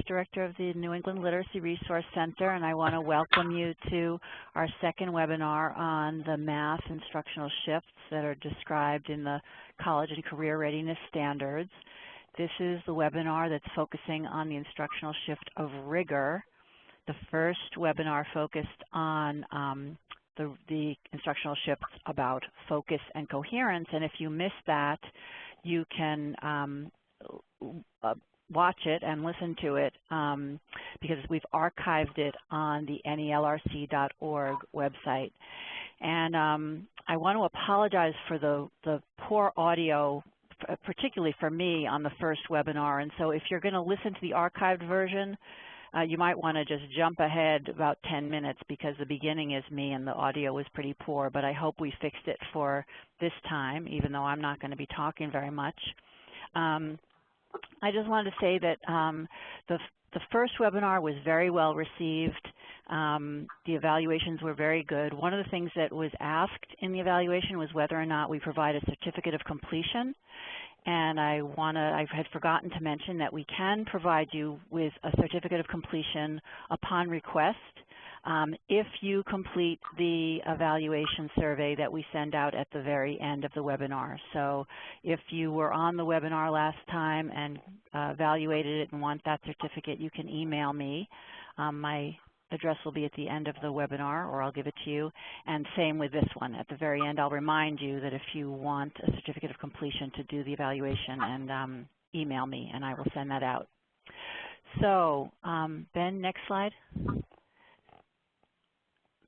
Director of the New England Literacy Resource Center, and I want to welcome you to our second webinar on the math instructional shifts that are described in the College and Career Readiness Standards. This is the webinar that's focusing on the instructional shift of rigor. The first webinar focused on the instructional shifts about focus and coherence, and if you missed that, you can watch it and listen to it because we've archived it on the nelrc.org website. And I want to apologize for the poor audio, particularly for me on the first webinar. And so if you're going to listen to the archived version, you might want to just jump ahead about 10 minutes because the beginning is me and the audio was pretty poor, but I hope we fixed it for this time, even though I'm not going to be talking very much. I just wanted to say that the first webinar was very well received. The evaluations were very good. One of the things that was asked in the evaluation was whether or not we provide a certificate of completion. And I had forgotten to mention that we can provide you with a certificate of completion upon request if you complete the evaluation survey that we send out at the very end of the webinar. So if you were on the webinar last time and evaluated it and want that certificate, you can email me. My address will be at the end of the webinar, or I'll give it to you. And same with this one. At the very end, I'll remind you that if you want a certificate of completion to do the evaluation, and email me, and I will send that out. So, Ben, next slide.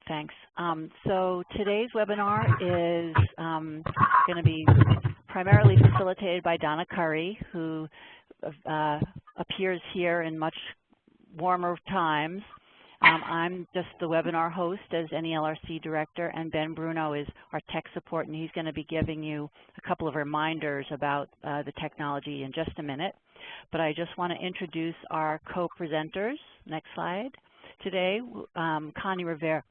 Thanks. So today's webinar is going to be primarily facilitated by Donna Curry, who appears here in much warmer times. I'm just the webinar host as NELRC Director, and Ben Bruno is our tech support, and he's going to be giving you a couple of reminders about the technology in just a minute. But I just want to introduce our co-presenters. Next slide. Today, Connie Rivera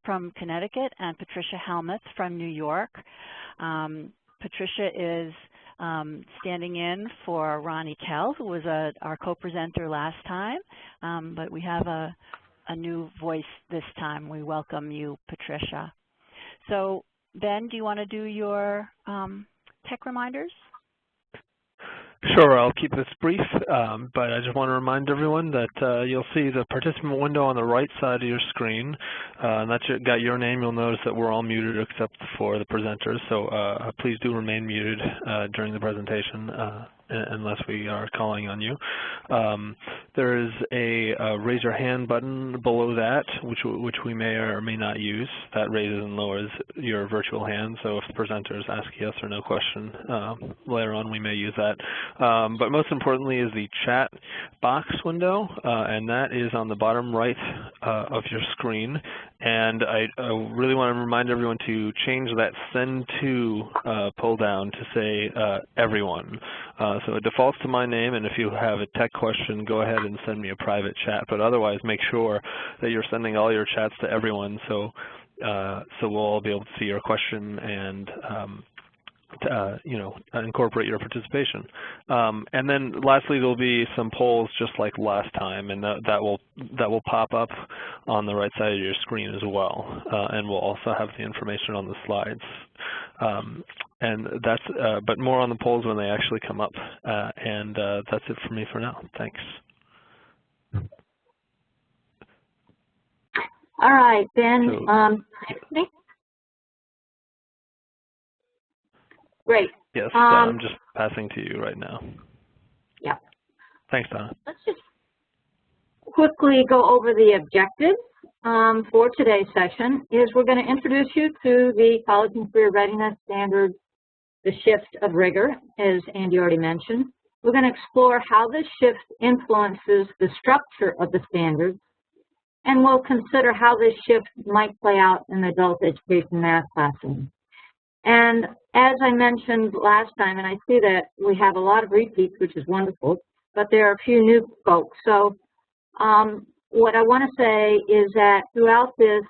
from Connecticut and Patricia Helmuth from New York. Patricia is standing in for Ronnie Tell, who was our co-presenter last time, but we have a new voice this time. We welcome you, Patricia. So, Ben, do you want to do your tech reminders? Sure, I'll keep this brief, but I just want to remind everyone that you'll see the participant window on the right side of your screen, and that's got your name. You'll notice that we're all muted except for the presenters, so please do remain muted during the presentation unless we are calling on you. There is a raise your hand button below that, which we may or may not use. That raises and lowers your virtual hand, so if the presenters ask yes or no question later on, we may use that. But most importantly is the chat box window, and that is on the bottom right of your screen. And I really want to remind everyone to change that send to pull down to say everyone. So it defaults to my name, and if you have a tech question, go ahead and send me a private chat. But otherwise, make sure that you're sending all your chats to everyone, so we'll all be able to see your question and incorporate your participation. And then lastly, there'll be some polls just like last time, and that will pop up on the right side of your screen as well. And we'll also have the information on the slides. And that's, but more on the polls when they actually come up. And that's it for me for now. Thanks. All right, Ben. Great. Yes, I'm just passing to you right now. Yeah. Thanks, Donna. Let's just quickly go over the objectives for today's session. We're going to introduce you to the College and Career Readiness Standards, the shift of rigor, as Andy already mentioned. We're going to explore how this shift influences the structure of the standards, and we'll consider how this shift might play out in the adult education math classroom. And as I mentioned last time, and I see that we have a lot of repeats, which is wonderful, but there are a few new folks. So what I want to say is that throughout this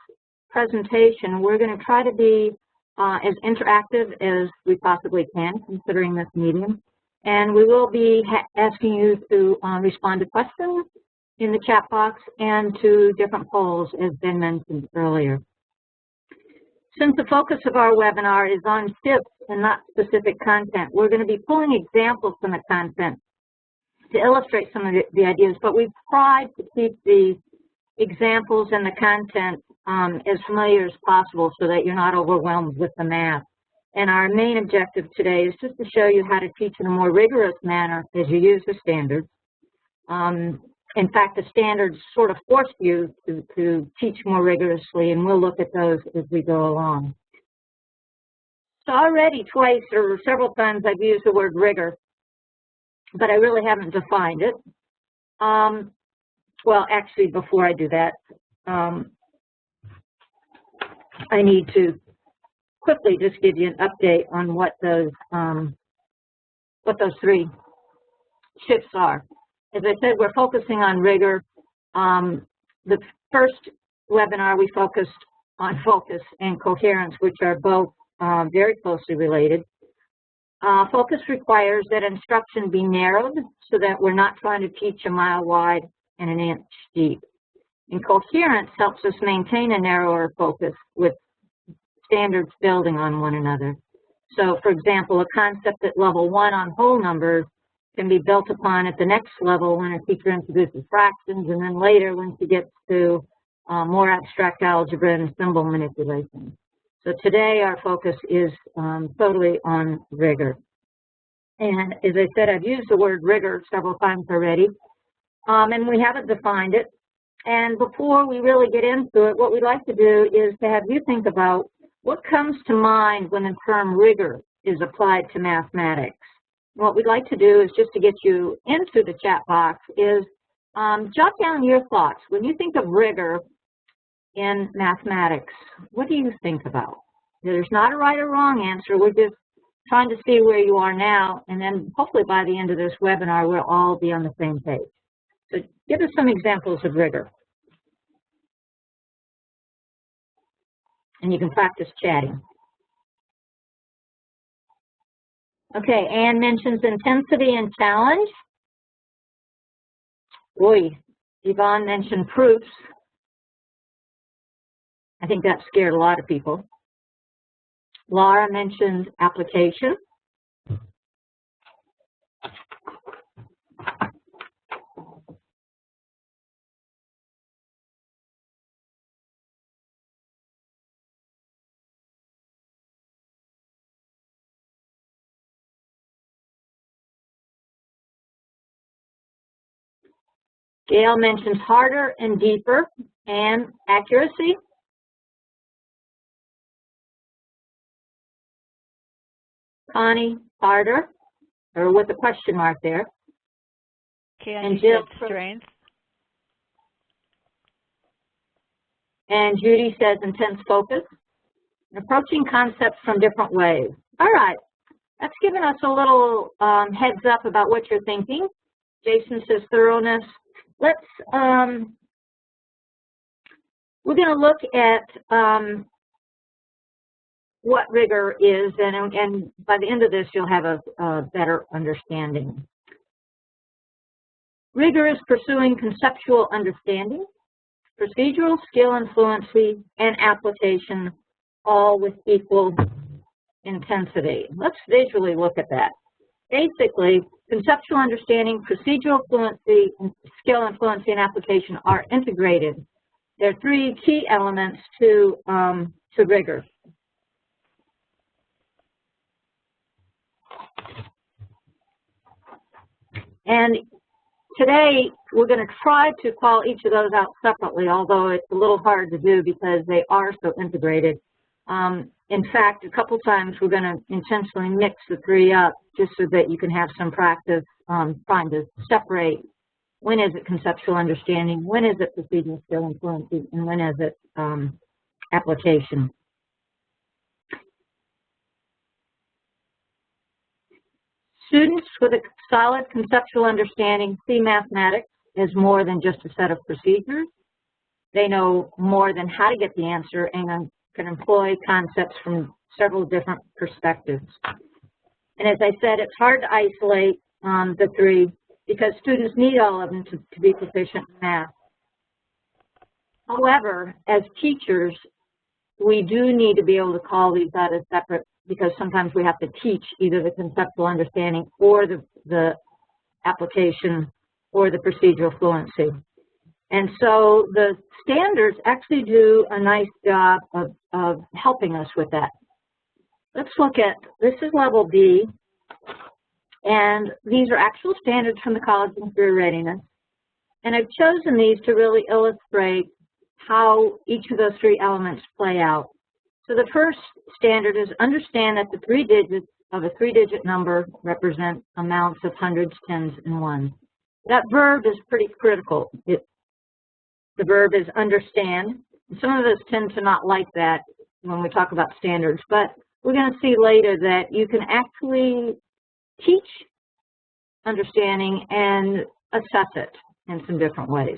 presentation, we're going to try to be as interactive as we possibly can, considering this medium. And we will be asking you to respond to questions in the chat box and to different polls, as Ben mentioned earlier. Since the focus of our webinar is on tips and not specific content, we're going to be pulling examples from the content to illustrate some of the ideas, but we've tried to keep the examples and the content as familiar as possible so that you're not overwhelmed with the math. And our main objective today is just to show you how to teach in a more rigorous manner as you use the standards. In fact, the standards sort of force you to teach more rigorously, and we'll look at those as we go along. So already twice or several times I've used the word rigor, but I really haven't defined it. Well, actually, before I do that, I need to quickly just give you an update on what those three shifts are. As I said, we're focusing on rigor. The first webinar we focused on focus and coherence, which are both very closely related. Focus requires that instruction be narrowed so that we're not trying to teach a mile wide and an inch deep. And coherence helps us maintain a narrower focus with standards building on one another. So, for example, a concept at level 1 on whole numbers can be built upon at the next level when a teacher introduces fractions, and then later when she gets to more abstract algebra and symbol manipulation. So today our focus is totally on rigor. And as I said, I've used the word rigor several times already, and we haven't defined it. And before we really get into it, what we'd like to do is to have you think about what comes to mind when the term rigor is applied to mathematics. What we'd like to do is just to get you into the chat box is jot down your thoughts. When you think of rigor in mathematics, what do you think about? There's not a right or wrong answer. We're just trying to see where you are now, and then hopefully by the end of this webinar, we'll all be on the same page. So give us some examples of rigor. And you can practice chatting. Okay, Anne mentions intensity and challenge. Boy, Yvonne mentioned proofs. I think that scared a lot of people. Laura mentioned application. Gail mentions harder and deeper and accuracy. Connie, harder, or with a question mark there. Candy said strength. And Judy says intense focus. Approaching concepts from different ways. All right, that's given us a little heads up about what you're thinking. Jason says thoroughness. Let's, we're going to look at what rigor is, and by the end of this, you'll have a better understanding. Rigor is pursuing conceptual understanding, procedural skill and fluency, and application, all with equal intensity. Let's visually look at that. Basically, conceptual understanding, procedural fluency, skill and fluency, and application are integrated. There are three key elements to rigor. And today, we're going to try to call each of those out separately, although it's a little hard to do because they are so integrated. In fact, a couple times we're going to intentionally mix the three up just so that you can have some practice trying to separate when is it conceptual understanding, when is it procedural skill and fluency, and when is it application. Students with a solid conceptual understanding see mathematics as more than just a set of procedures. They know more than how to get the answer and can employ concepts from several different perspectives. And as I said, it's hard to isolate the three because students need all of them to be proficient in math. However, as teachers, we do need to be able to call these out as separate because sometimes we have to teach either the conceptual understanding or the application or the procedural fluency. And so the standards actually do a nice job of helping us with that. Let's look at, this is level B, and these are actual standards from the College and Career Readiness. And I've chosen these to really illustrate how each of those three elements play out. So the first standard is understand that the 3 digits of a 3-digit number represent amounts of hundreds, tens, and ones. That verb is pretty critical. The verb is understand. Some of us tend to not like that when we talk about standards, but we're going to see later that you can actually teach understanding and assess it in some different ways.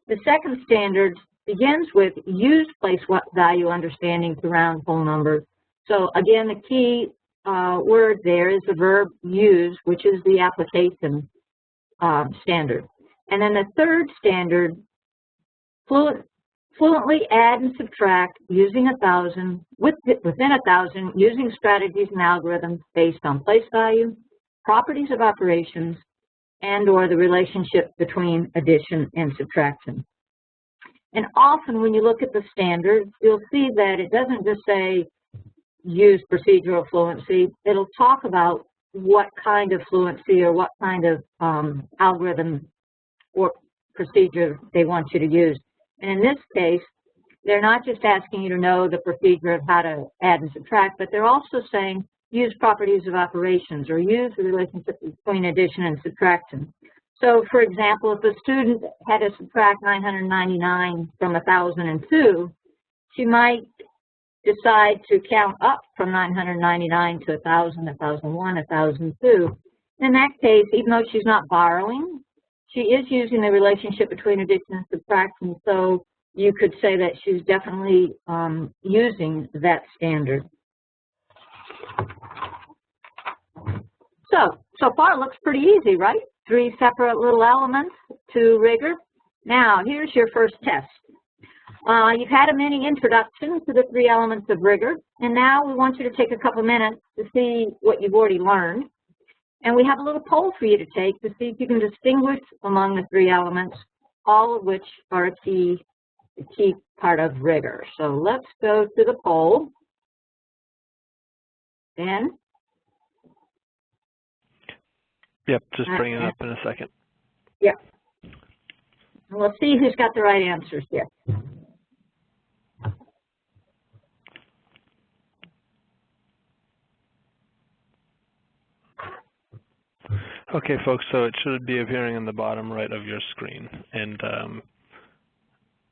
The second standard begins with use place what value understanding to round whole numbers. So again, the key word there is the verb use, which is the application standard. And then the third standard, fluently add and subtract using within 1,000 using strategies and algorithms based on place value, properties of operations, and or the relationship between addition and subtraction. And often when you look at the standards, you'll see that it doesn't just say use procedural fluency. It'll talk about what kind of fluency or what kind of algorithm or procedure they want you to use. And in this case, they're not just asking you to know the procedure of how to add and subtract, but they're also saying use properties of operations or use the relationship between addition and subtraction. So, for example, if a student had to subtract 999 from 1,002, she might decide to count up from 999 to 1,000, 1,001, 1,002. In that case, even though she's not borrowing, she is using the relationship between addition and subtraction, so you could say that she's definitely using that standard. So far it looks pretty easy, right? 3 separate little elements to rigor. Now, here's your first test. You've had a mini introduction to the 3 elements of rigor, and now we want you to take a couple minutes to see what you've already learned. And we have a little poll for you to take to see if you can distinguish among the 3 elements, all of which are a key part of rigor. So let's go to the poll. Ben? Yep, just bring it up in a second. Yep. And we'll see who's got the right answers here. Okay, folks, so it should be appearing in the bottom right of your screen. And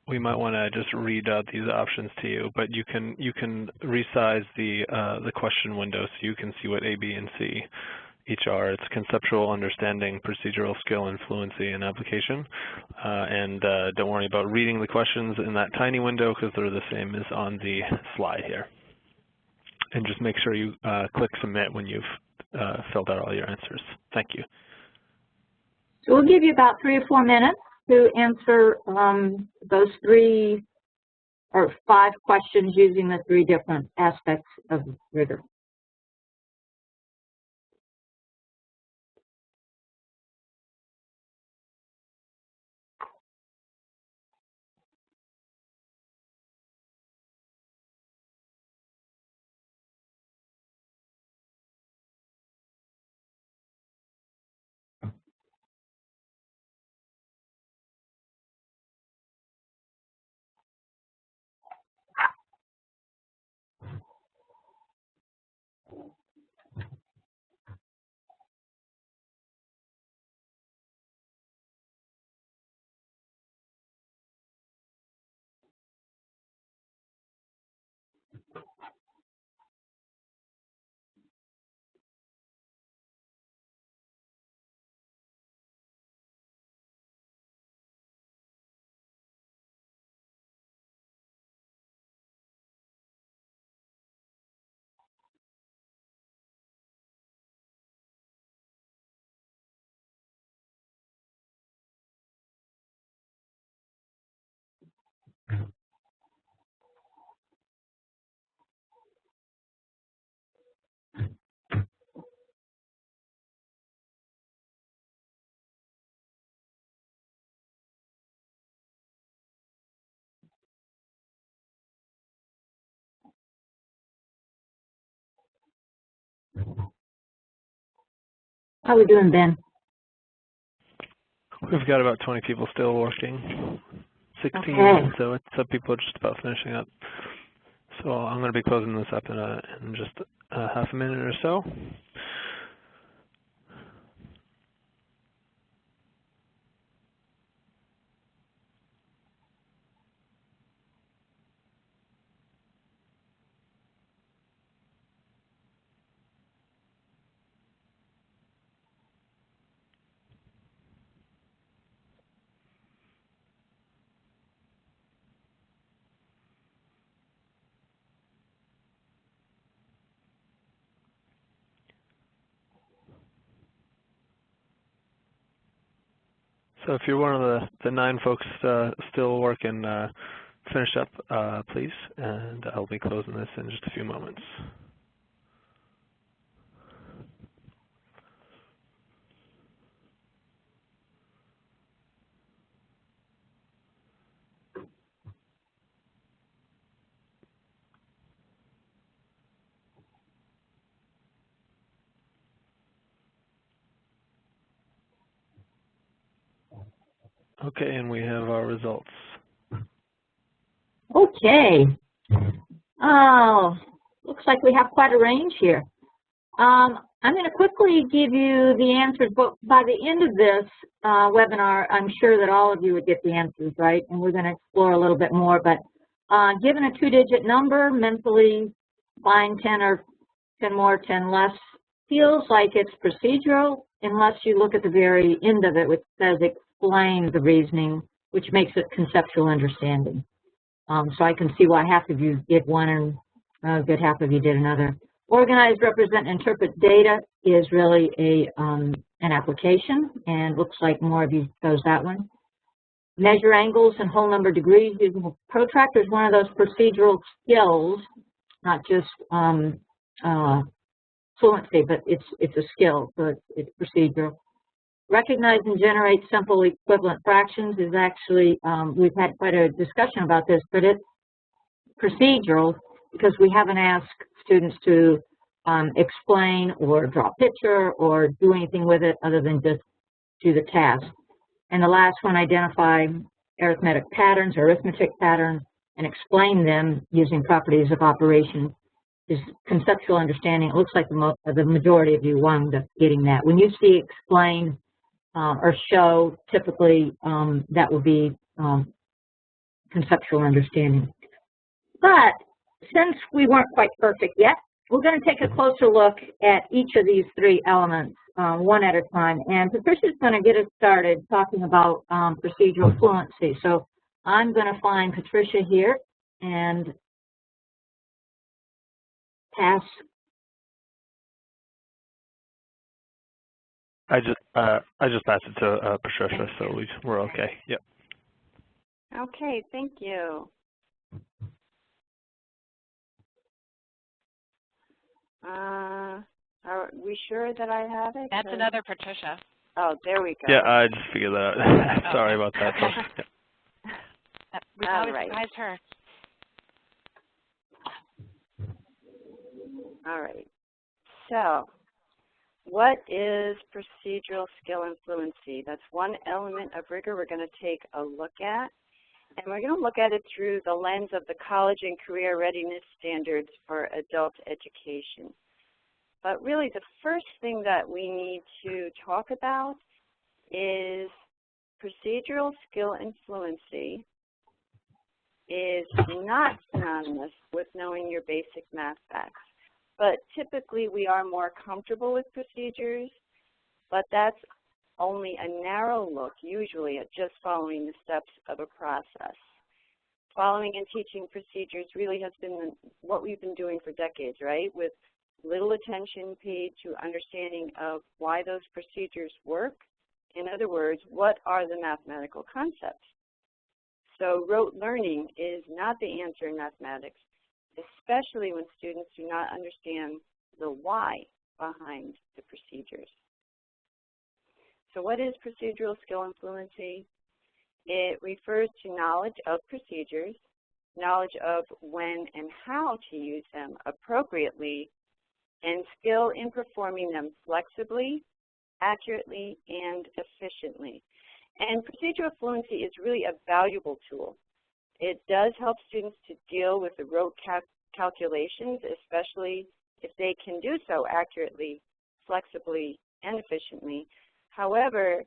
we might want to just read out these options to you, but you can resize the question window so you can see what A, B, and C each are. It's conceptual, understanding, procedural, skill, and fluency and application. And don't worry about reading the questions in that tiny window because they're the same as on the slide here. And just make sure you click submit when you've filled out all your answers. Thank you. So we'll give you about 3 or 4 minutes to answer those 3 or 5 questions using the 3 different aspects of rigor. How are we doing, Ben? We've got about 20 people still working. 16, Okay. so some people are just about finishing up. So I'm going to be closing this up in just half a minute or so. So if you're one of the 9 folks still working, finish up, please, and I'll be closing this in just a few moments. Okay, and we have our results. Okay. Oh, looks like we have quite a range here. I'm going to quickly give you the answers, but by the end of this webinar, I'm sure that all of you would get the answers, right? And we're going to explore a little bit more. But given a 2-digit number, mentally find 10 or 10 more, 10 less, feels like it's procedural unless you look at the very end of it, which says explain the reasoning, which makes it conceptual understanding. So I can see why half of you did one and a good half of you did another. Organize, represent, and interpret data is really an application, and looks like more of you chose that one. Measure angles and whole number degrees using a protractor is one of those procedural skills, not just fluency, but it's a skill, so it's procedural. Recognize and generate simple equivalent fractions is actually, we've had quite a discussion about this, but it's procedural because we haven't asked students to explain or draw a picture or do anything with it other than just do the task. And the last one, identify arithmetic patterns or arithmetic patterns and explain them using properties of operation is conceptual understanding. It looks like the majority of you wound up getting that. When you see explain or show, typically that will be conceptual understanding. But since we weren't quite perfect yet, we're going to take a closer look at each of these 3 elements one at a time. And Patricia's going to get us started talking about procedural fluency. So I'm going to find Patricia here and pass. I just passed it to Patricia, so we're okay. Yep. Okay, thank you. Are we sure that I have it? That's another Patricia. Oh, there we go. Yeah, I just figured that out. Sorry about that. Yeah. We always surprise her. All right. So, what is procedural skill and fluency? That's one element of rigor we're going to take a look at. And we're going to look at it through the lens of the college and career readiness standards for adult education. But really the first thing that we need to talk about is procedural skill and fluency is not synonymous with knowing your basic math facts. But typically we are more comfortable with procedures, but that's only a narrow look, usually, at just following the steps of a process. Following and teaching procedures really has been what we've been doing for decades, right? With little attention paid to understanding of why those procedures work. In other words, what are the mathematical concepts? So rote learning is not the answer in mathematics, especially when students do not understand the why behind the procedures. So what is procedural skill and fluency? It refers to knowledge of procedures, knowledge of when and how to use them appropriately, and skill in performing them flexibly, accurately, and efficiently. And procedural fluency is really a valuable tool. It does help students to deal with the rote calculations, especially if they can do so accurately, flexibly, and efficiently. However,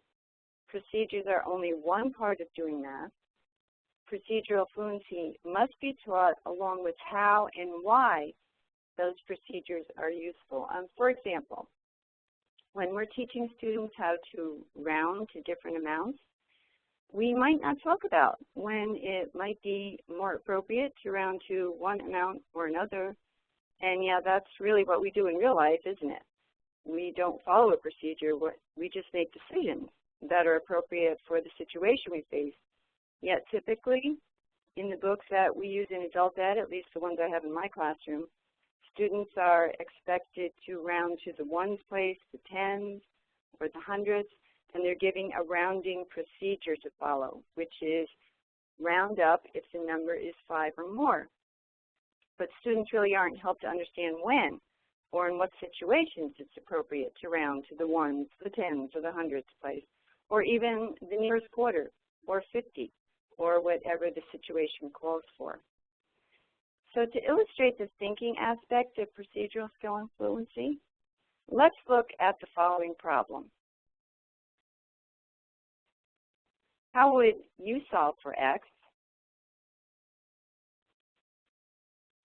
procedures are only one part of doing that. Procedural fluency must be taught along with how and why those procedures are useful. For example, when we're teaching students how to round to different amounts, we might not talk about when it might be more appropriate to round to one amount or another. And yeah, that's really what we do in real life, isn't it? We don't follow a procedure, we just make decisions that are appropriate for the situation we face. Yet typically, in the books that we use in adult ed, at least the ones I have in my classroom, students are expected to round to the ones place, the tens, or the hundreds, and they're giving a rounding procedure to follow, which is round up if the number is 5 or more. But students really aren't helped to understand when or in what situations it's appropriate to round to the ones, the tens, or the hundreds place, or even the nearest quarter, or 50, or whatever the situation calls for. So to illustrate the thinking aspect of procedural skill and fluency, let's look at the following problem. How would you solve for X?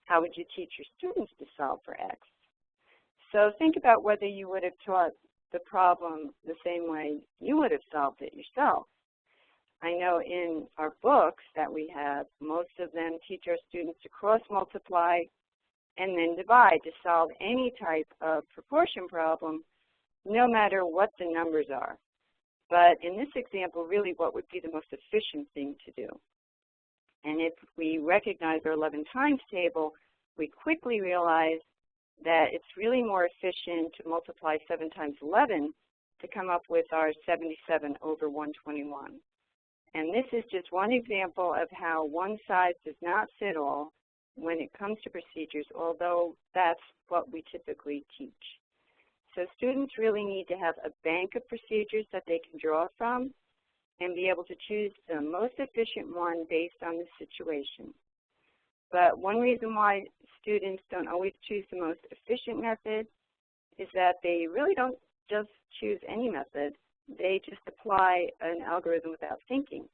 How would you teach your students to solve for X? So think about whether you would have taught the problem the same way you would have solved it yourself. I know in our books that we have, most of them teach our students to cross-multiply and then divide to solve any type of proportion problem, no matter what the numbers are. But in this example, really what would be the most efficient thing to do? And if we recognize our 11 times table, we quickly realize that it's really more efficient to multiply 7 times 11 to come up with our 77 over 121. And this is just one example of how one size does not fit all when it comes to procedures, although that's what we typically teach. So students really need to have a bank of procedures that they can draw from and be able to choose the most efficient one based on the situation. But one reason why students don't always choose the most efficient method is that they really don't just choose any method. They just apply an algorithm without thinking.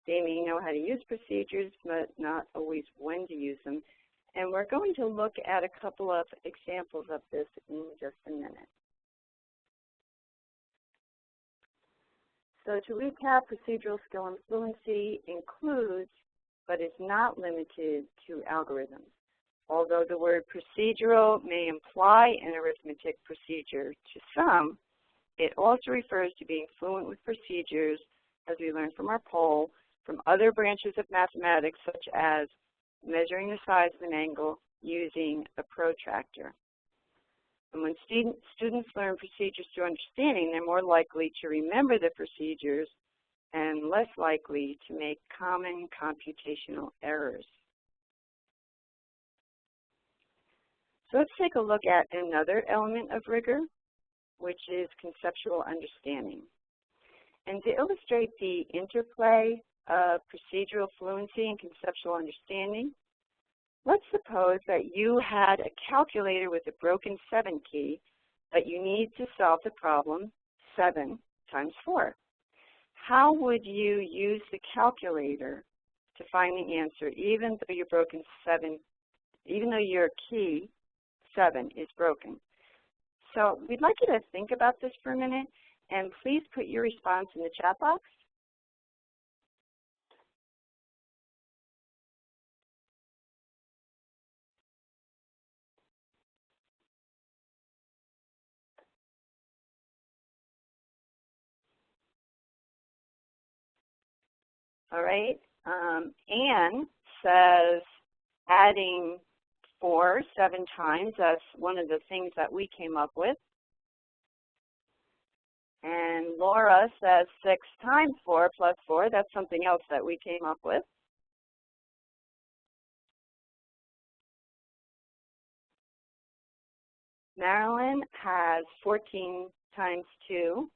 They may know how to use procedures, but not always when to use them. And we're going to look at a couple of examples of this in just a minute. So to recap, procedural skill and fluency includes, but is not limited to, algorithms. Although the word procedural may imply an arithmetic procedure to some, it also refers to being fluent with procedures, as we learned from our poll, from other branches of mathematics, such as measuring the size of an angle using a protractor. And when students learn procedures through understanding, they're more likely to remember the procedures and less likely to make common computational errors. So let's take a look at another element of rigor, which is conceptual understanding. And to illustrate the interplay of procedural fluency and conceptual understanding, let's suppose that you had a calculator with a broken 7 key, but you need to solve the problem 7 times 4. How would you use the calculator to find the answer, even though your key 7 is broken? So we'd like you to think about this for a minute, and please put your response in the chat box. All right, Anne says adding 4 7 times. That's one of the things that we came up with. And Laura says 6 times 4 plus 4. That's something else that we came up with. Marilyn has 14 times 2.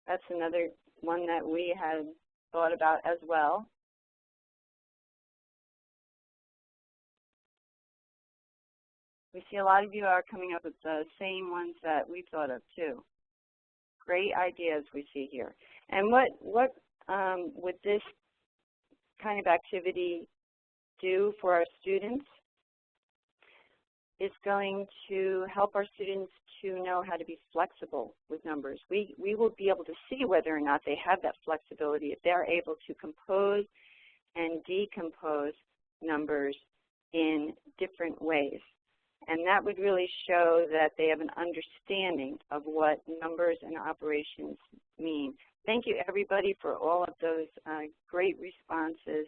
That's another one that we had thought about as well. We see a lot of you are coming up with the same ones that we thought of too. Great ideas we see here. And what would this kind of activity do for our students? It's going to help our students to know how to be flexible with numbers. We will be able to see whether or not they have that flexibility if they're able to compose and decompose numbers in different ways. And that would really show that they have an understanding of what numbers and operations mean. Thank you, everybody, for all of those great responses.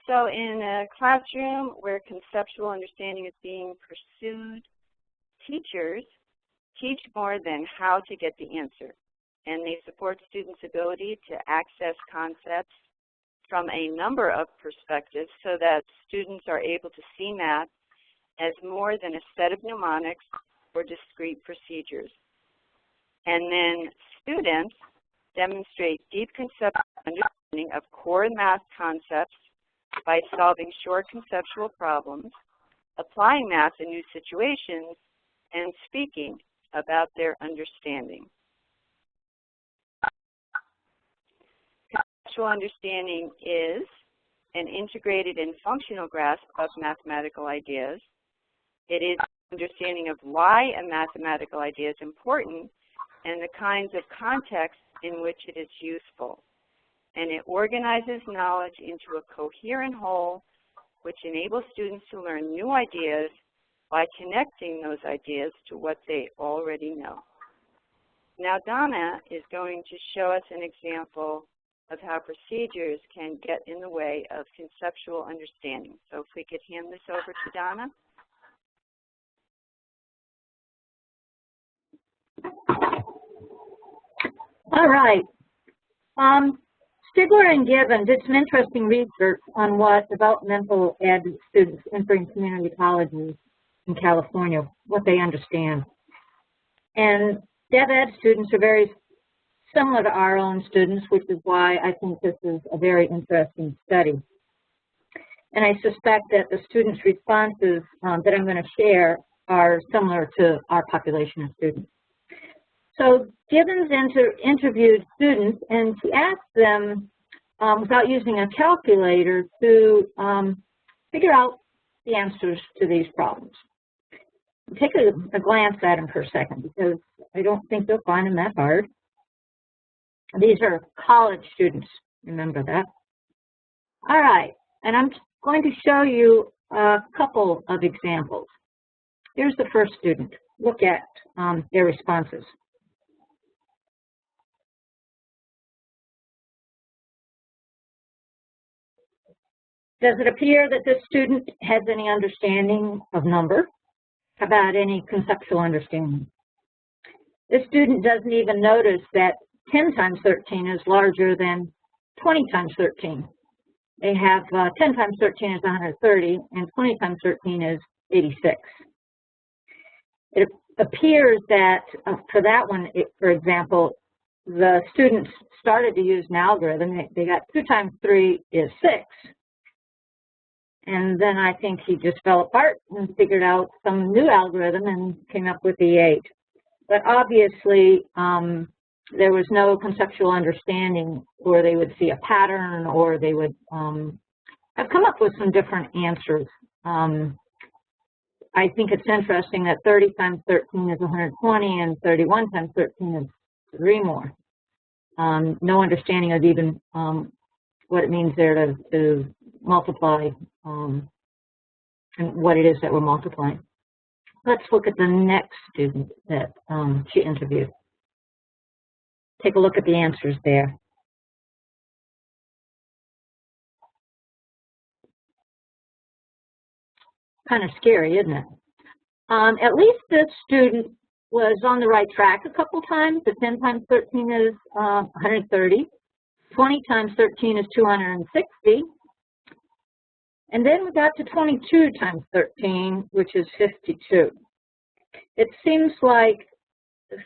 So in a classroom where conceptual understanding is being pursued, teachers teach more than how to get the answer. And they support students' ability to access concepts from a number of perspectives so that students are able to see math as more than a set of mnemonics or discrete procedures. And then students demonstrate deep conceptual understanding of core math concepts by solving short conceptual problems, applying math in new situations, and speaking about their understanding. Conceptual understanding is an integrated and functional grasp of mathematical ideas. It is understanding of why a mathematical idea is important and the kinds of contexts in which it is useful. And it organizes knowledge into a coherent whole, which enables students to learn new ideas by connecting those ideas to what they already know. Now Donna is going to show us an example of how procedures can get in the way of conceptual understanding. So if we could hand this over to Donna. All right. Stigler and Gibbon did some interesting research on what developmental ed students entering community colleges in California, what they understand. And dev ed students are very similar to our own students, which is why I think this is a very interesting study. And I suspect that the students' responses that I'm going to share are similar to our population of students. So Gibbons interviewed students, and she asked them, without using a calculator, to figure out the answers to these problems. Take a glance at them for a second, because I don't think you'll find them that hard. These are college students, remember that. All right, and I'm going to show you a couple of examples. Here's the first student. Look at their responses. Does it appear that this student has any understanding of number? How about any conceptual understanding? This student doesn't even notice that 10 times 13 is larger than 20 times 13. They have 10 times 13 is 130, and 20 times 13 is 86. It appears that for that one, for example, the students started to use an algorithm. They got 2 times 3 is 6. And then I think he just fell apart and figured out some new algorithm and came up with the 8. But obviously, there was no conceptual understanding where they would see a pattern or they would have come up with some different answers. I think it's interesting that 30 times 13 is 120 and 31 times 13 is 3 more. No understanding of even what it means there to multiply and what it is that we're multiplying. Let's look at the next student that she interviewed. Take a look at the answers there. kind of scary, isn't it? At least this student was on the right track a couple times. The 10 times 13 is 130. 20 times 13 is 260. And then we got to 22 times 13, which is 52. It seems like,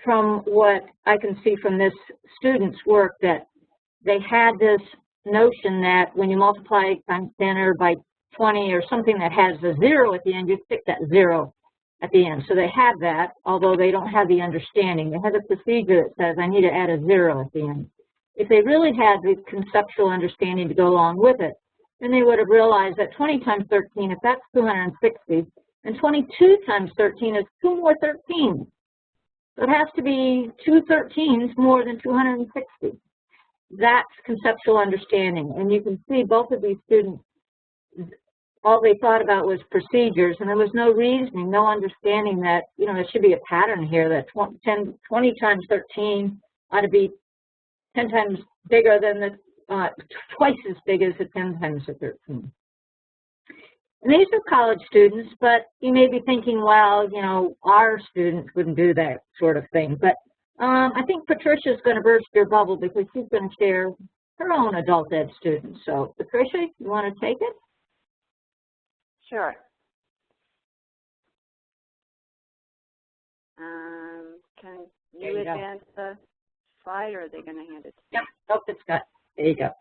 from what I can see from this student's work, that they had this notion that when you multiply times 10 or by 20 or something that has a 0 at the end, you stick that 0 at the end. So they have that, although they don't have the understanding. They have a procedure that says, I need to add a 0 at the end. If they really had the conceptual understanding to go along with it, then they would have realized that 20 times 13, if that's 260, and 22 times 13 is 2 more 13s. So it has to be 2 13s more than 260. That's conceptual understanding. And you can see both of these students, all they thought about was procedures, and there was no reasoning, no understanding that, you know, there should be a pattern here, that 20 times 13 ought to be 10 times bigger than the, twice as big as the 10 times the 13. And these are college students, but you may be thinking, well, you know, our students wouldn't do that sort of thing. But I think Patricia's going to burst your bubble because she's going to share her own adult ed students. So, Patricia, you want to take it? Sure. Can you advance the slide, or are they going to hand it to me? Yep. Oh, it's got. There you go.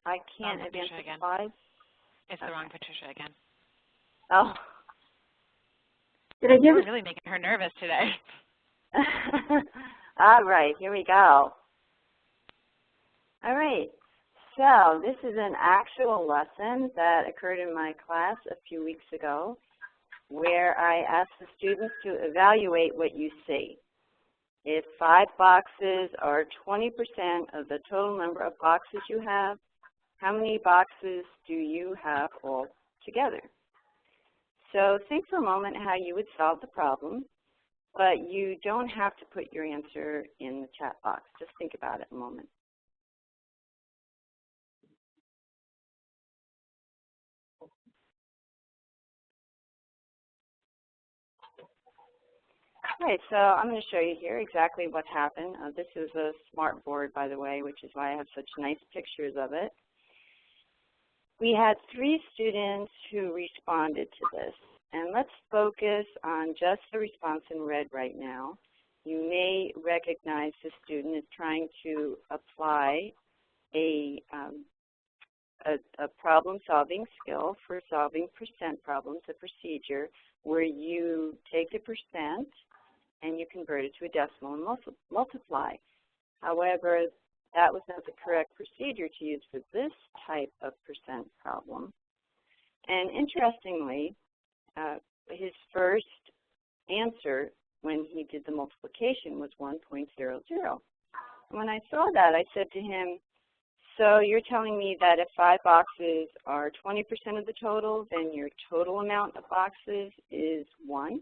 I can't advance the slides. It's the wrong Patricia again. Oh. Did I give it? Really making her nervous today. All right, here we go. All right, so this is an actual lesson that occurred in my class a few weeks ago, where I asked the students to evaluate what you see. If 5 boxes are 20% of the total number of boxes you have, how many boxes do you have all together? So think for a moment how you would solve the problem, but you don't have to put your answer in the chat box. Just think about it a moment. All right, so I'm going to show you here exactly what happened. This is a smart board, by the way, which is why I have such nice pictures of it. We had 3 students who responded to this, and let's focus on just the response in red right now. You may recognize the student is trying to apply a problem-solving skill for solving percent problems, a procedure where you take the percent and you convert it to a decimal and multiply. However, that was not the correct procedure to use for this type of percent problem. And interestingly, his first answer when he did the multiplication was 1.00. When I saw that, I said to him, so you're telling me that if 5 boxes are 20% of the total, then your total amount of boxes is 1?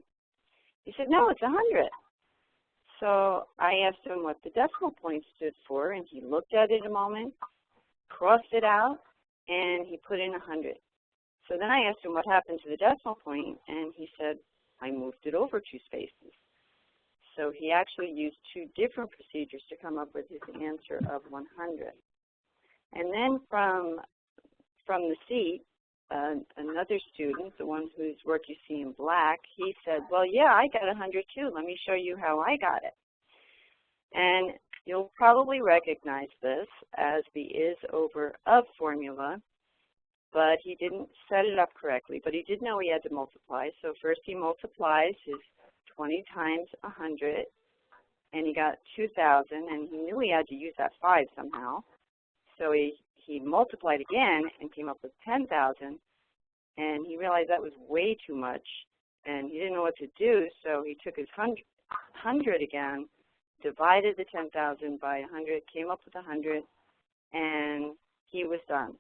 He said, no, it's 100. So I asked him what the decimal point stood for, and he looked at it a moment, crossed it out, and he put in 100. So then I asked him what happened to the decimal point, and he said, I moved it over 2 spaces. So he actually used 2 different procedures to come up with his answer of 100. And then from the seat, another student, the one whose work you see in black, he said, well, yeah, I got 100 too. Let me show you how I got it. And you'll probably recognize this as the is over of formula, but he didn't set it up correctly. But he did know he had to multiply. So first he multiplies his 20 times 100, and he got 2,000, and he knew he had to use that 5 somehow. So he multiplied again and came up with 10,000, and he realized that was way too much, and he didn't know what to do, so he took his 100 again, divided the 10,000 by 100, came up with 100, and he was done.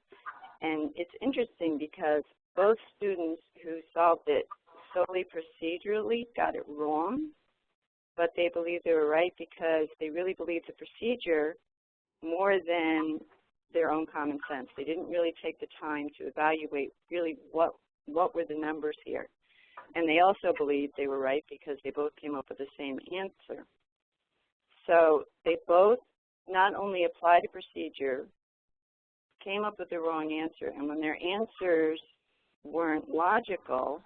And it's interesting because both students who solved it solely procedurally got it wrong, but they believed they were right because they really believed the procedure more than their own common sense. They didn't really take the time to evaluate really what were the numbers here. And they also believed they were right because they both came up with the same answer. So they both not only applied a procedure, came up with the wrong answer, and when their answers weren't logical,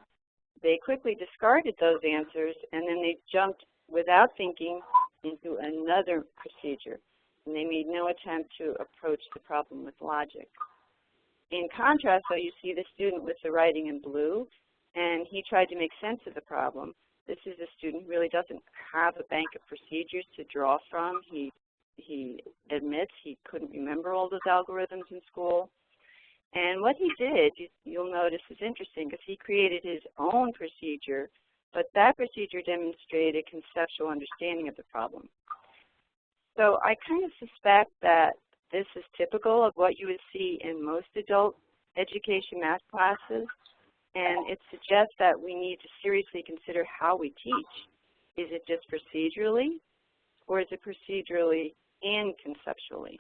they quickly discarded those answers, and then they jumped without thinking into another procedure. And they made no attempt to approach the problem with logic. In contrast, though, you see the student with the writing in blue, and he tried to make sense of the problem. This is a student who really doesn't have a bank of procedures to draw from. He admits he couldn't remember all those algorithms in school. And what he did, you'll notice, is interesting because he created his own procedure, but that procedure demonstrated conceptual understanding of the problem. So I kind of suspect that this is typical of what you would see in most adult education math classes, and it suggests that we need to seriously consider how we teach. Is it just procedurally, or is it procedurally and conceptually?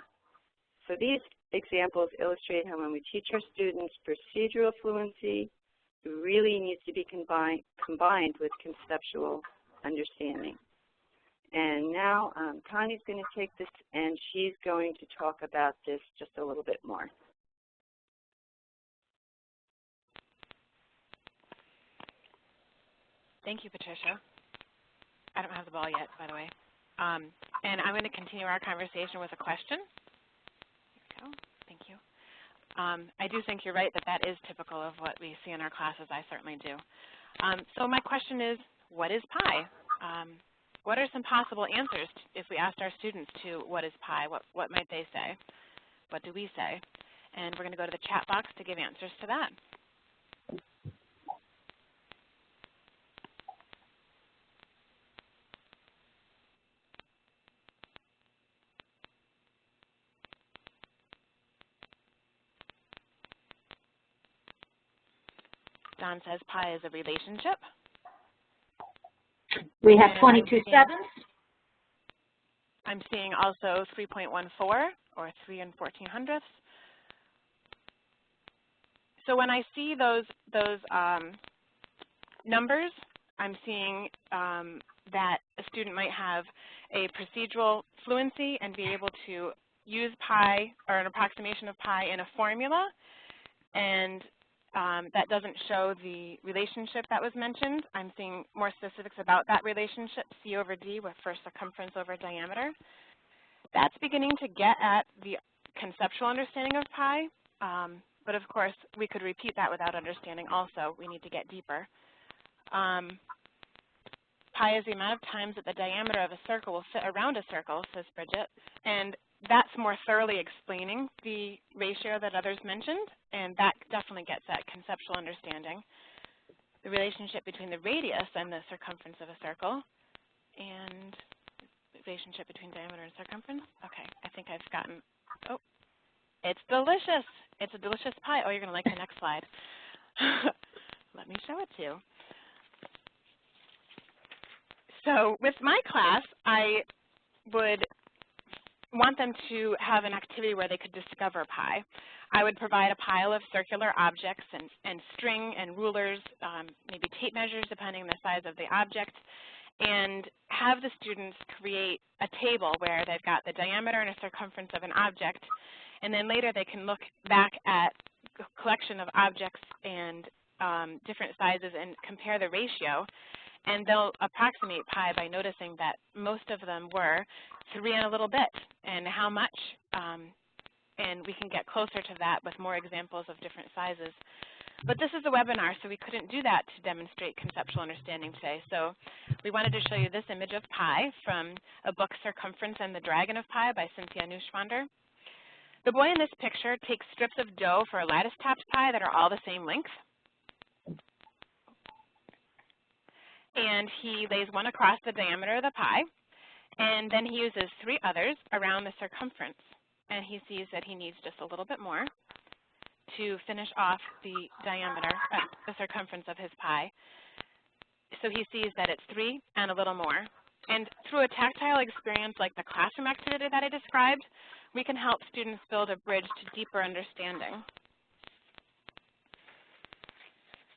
So these examples illustrate how when we teach our students procedural fluency, it really needs to be combined with conceptual understanding. And now Connie's going to take this, and she's going to talk about this just a little bit more. Thank you, Patricia. I don't have the ball yet, by the way. And I'm going to continue our conversation with a question. Here we go. Thank you. I do think you're right that that is typical of what we see in our classes. I certainly do. So my question is, what is pi? What are some possible answers if we asked our students to what is pi? What might they say? What do we say? And we're going to go to the chat box to give answers to that. Don says pi is a relationship. We have 22 sevens. I'm seeing also 3.14 or 3 1400ths. So when I see those numbers, I'm seeing that a student might have a procedural fluency and be able to use pi or an approximation of pi in a formula, and that doesn't show the relationship that was mentioned. I'm seeing more specifics about that relationship, C over D, with for circumference over diameter. That's beginning to get at the conceptual understanding of pi, but of course, we could repeat that without understanding also. We need to get deeper. Pi is the amount of times that the diameter of a circle will fit around a circle, says Bridget, and that's more thoroughly explaining the ratio that others mentioned, and that definitely gets at conceptual understanding. The relationship between the radius and the circumference of a circle, and the relationship between diameter and circumference. Okay, I think I've gotten, oh, it's delicious. It's a delicious pie. Oh, you're going to like the next slide. Let me show it to you. So with my class, I would want them to have an activity where they could discover pi. I would provide a pile of circular objects and string and rulers, maybe tape measures depending on the size of the object, and have the students create a table where they've got the diameter and a circumference of an object, and then later they can look back at a collection of objects and different sizes and compare the ratio. And they'll approximate pi by noticing that most of them were 3 and a little bit, and how much, and we can get closer to that with more examples of different sizes. But this is a webinar, so we couldn't do that to demonstrate conceptual understanding today. So we wanted to show you this image of pi from a book, Circumference and the Dragon of Pi by Cynthia Neuschwander. The boy in this picture takes strips of dough for a lattice-topped pie that are all the same length. And he lays one across the diameter of the pie, and then he uses 3 others around the circumference. And he sees that he needs just a little bit more to finish off the diameter, the circumference of his pie. So he sees that it's 3 and a little more. And through a tactile experience like the classroom activity that I described, we can help students build a bridge to deeper understanding.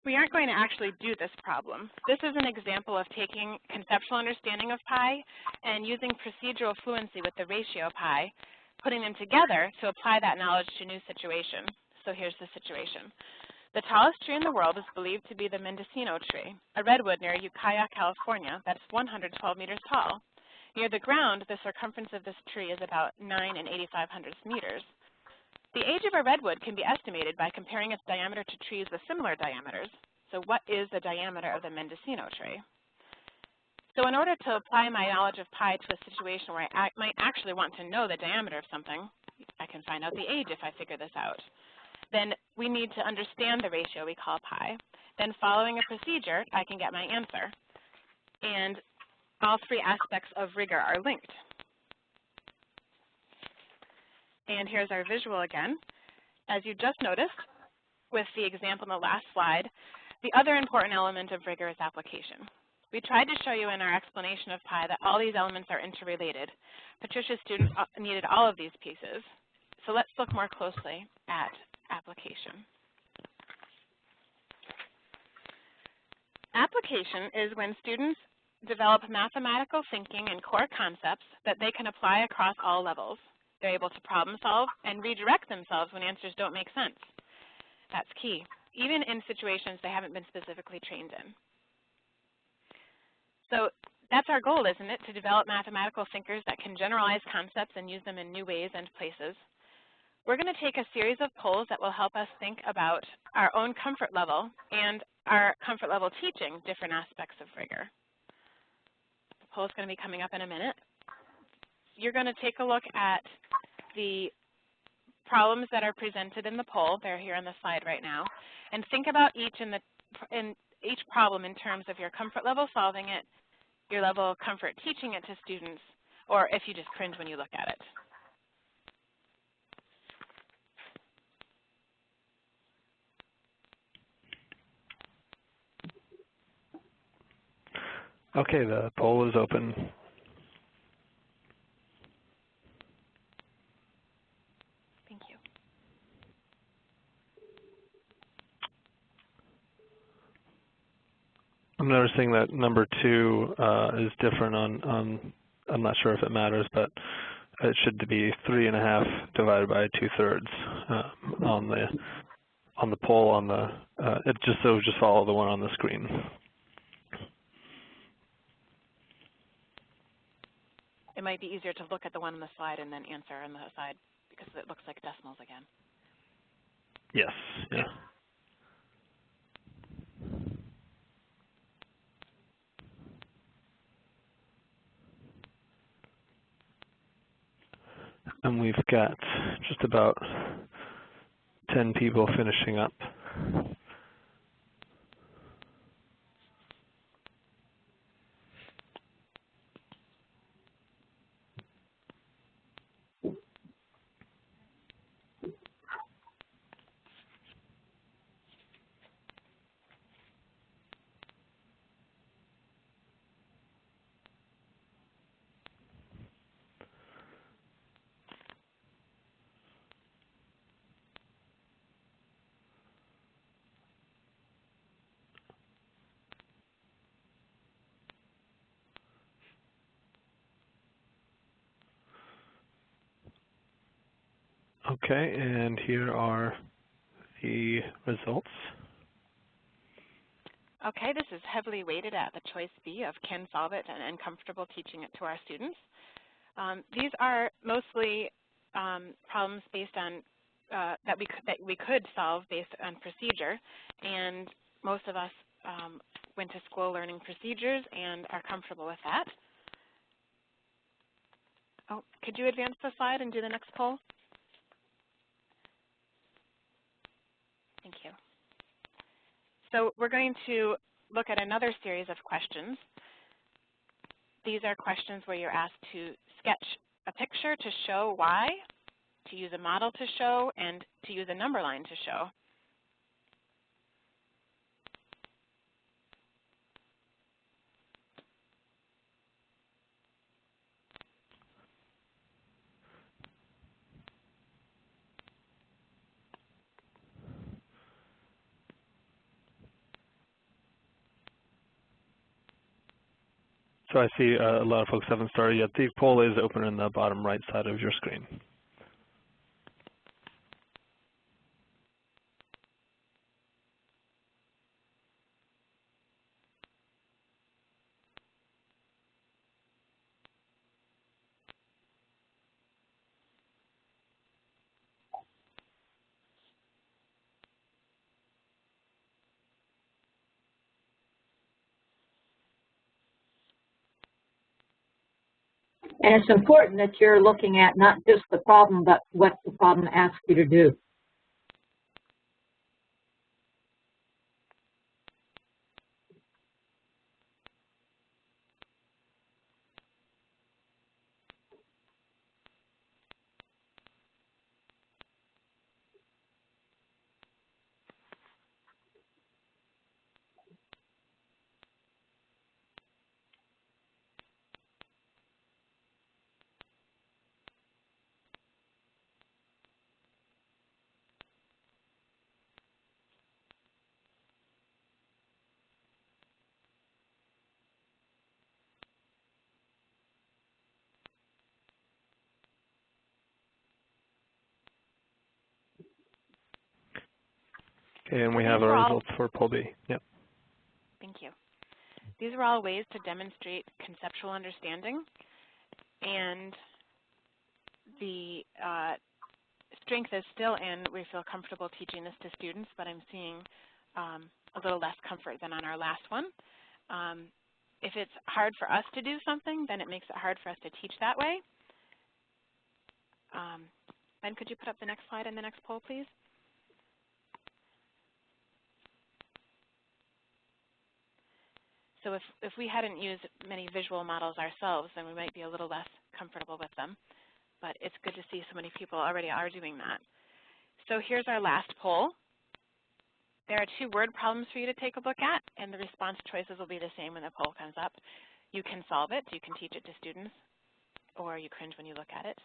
We aren't going to actually do this problem. This is an example of taking conceptual understanding of pi and using procedural fluency with the ratio pi, putting them together to apply that knowledge to a new situation. So here's the situation. The tallest tree in the world is believed to be the Mendocino tree, a redwood near Ukiah, California, that's 112 meters tall. Near the ground, the circumference of this tree is about 9 8/85 meters. The age of a redwood can be estimated by comparing its diameter to trees with similar diameters. So what is the diameter of the Mendocino tree? So in order to apply my knowledge of pi to a situation where I might actually want to know the diameter of something, I can find out the age if I figure this out. Then we need to understand the ratio we call pi. Then following a procedure, I can get my answer. And all three aspects of rigor are linked. And here's our visual again. As you just noticed with the example in the last slide, the other important element of rigor is application. We tried to show you in our explanation of pi that all these elements are interrelated. Patricia's students needed all of these pieces. So let's look more closely at application. Application is when students develop mathematical thinking and core concepts that they can apply across all levels. They're able to problem solve and redirect themselves when answers don't make sense. That's key, even in situations they haven't been specifically trained in. So that's our goal, isn't it? To develop mathematical thinkers that can generalize concepts and use them in new ways and places. We're going to take a series of polls that will help us think about our own comfort level and our comfort level teaching different aspects of rigor. The poll is going to be coming up in a minute. You're going to take a look at the problems that are presented in the poll. They're here on the slide right now. And think about each problem in terms of your comfort level solving it, your level of comfort teaching it to students, or if you just cringe when you look at it. Okay, the poll is open. Thank you. I'm noticing that number 2 is different on, I'm not sure if it matters, but it should be 3.5 divided by 2/3 on the poll on the, just follow the one on the screen. It might be easier to look at the one on the slide and then answer on the side because it looks like decimals again. Yes, yeah. And we've got just about 10 people finishing up. Okay, and here are the results. Okay, this is heavily weighted at the choice B of can solve it and comfortable teaching it to our students. These are mostly problems based on that we could solve based on procedure, and most of us went to school learning procedures and are comfortable with that. Oh, could you advance the slide and do the next poll? Thank you. So we're going to look at another series of questions. These are questions where you're asked to sketch a picture to show why, to use a model to show, and to use a number line to show. So I see a lot of folks haven't started yet. The poll is open in the bottom right side of your screen. And it's important that you're looking at not just the problem, but what the problem asks you to do. Okay, and we have our results for poll B. Yep. Thank you. These are all ways to demonstrate conceptual understanding, and the strength is still in we feel comfortable teaching this to students, but I'm seeing a little less comfort than on our last one. If it's hard for us to do something, then it makes it hard for us to teach that way. Ben, could you put up the next slide and the next poll, please? So if we hadn't used many visual models ourselves, then we might be a little less comfortable with them. But it's good to see so many people already are doing that. So here's our last poll. There are 2 word problems for you to take a look at, and the response choices will be the same when the poll comes up. You can solve it, you can teach it to students, or you cringe when you look at it.